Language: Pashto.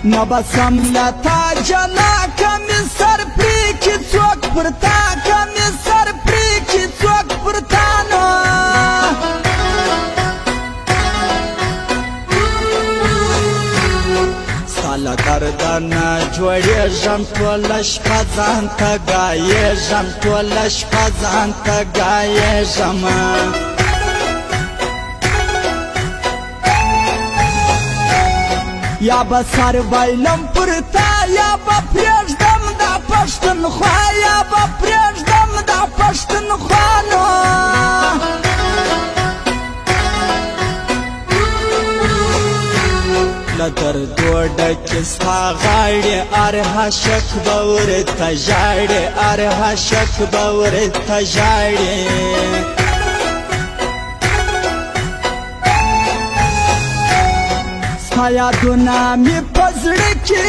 نبسم لتا جنا کمی سر پریکی څوک پرتا کمی سر پریکی څوک پرتا نو سالا دردنا جوړېږم ټوله شپه ځان ته ګایېږم ټوله شپه ځان ته ګایېږم یا به سر بایلم پرتا یا به پرېږدم دا پښتونخوا یا به پرېږدم دا پښتونخوا نو له دردو ډکې ستا غاړې هر عاشق به ورته ژاړي هر عاشق به ورته ژاړي ستا یادونه مې په زړه کې